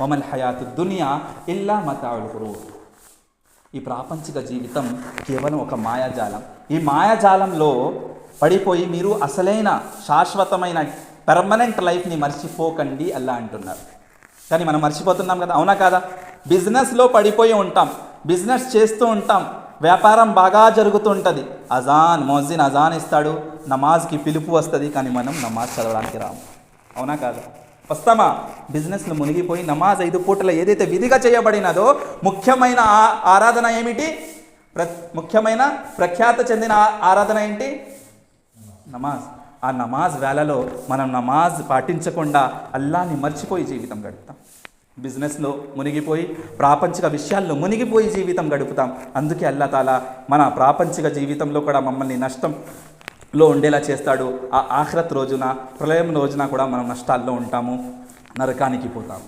వమల్ హయాతు దునియా ఇల్లా మతాఉల్ గురూర్. ఈ ప్రాపంచిక జీవితం కేవలం ఒక మాయాజాలం. ఈ మాయాజాలంలో పడిపోయి మీరు అసలైన శాశ్వతమైన పెర్మనెంట్ లైఫ్ని మర్చిపోకండి అల్లా అంటున్నారు. కానీ మనం మర్చిపోతున్నాం కదా, అవునా కాదా? బిజినెస్లో పడిపోయి ఉంటాం, బిజినెస్ చేస్తూ ఉంటాం, వ్యాపారం బాగా జరుగుతూ ఉంటుంది, మోజిన్ అజాన్ ఇస్తాడు, నమాజ్కి పిలుపు వస్తుంది, కానీ మనం నమాజ్ చదవడానికి రాము, అవునా కాదా? వస్తామా? బిజినెస్లో మునిగిపోయి నమాజ్ 5 పూటల ఏదైతే విధిగా చేయబడినదో ముఖ్యమైన ఆరాధన ఏమిటి? ముఖ్యమైన ప్రఖ్యాత చెందిన ఆరాధన ఏంటి? నమాజ్. ఆ నమాజ్ వేళలో మనం నమాజ్ పాటించకుండా అల్లాని మర్చిపోయి జీవితం గడుపుతాం. బిజినెస్లో మునిగిపోయి, ప్రాపంచిక విషయాల్లో మునిగిపోయి జీవితం గడుపుతాం. అందుకే అల్లా తాలా మన ప్రాపంచిక జీవితంలో కూడా మమ్మల్ని నష్టంలో ఉండేలా చేస్తాడు. ఆ ఆఖిరత్ రోజున, ప్రళయం రోజున కూడా మనం నష్టాల్లో ఉంటాము, నరకానికి పోతాము.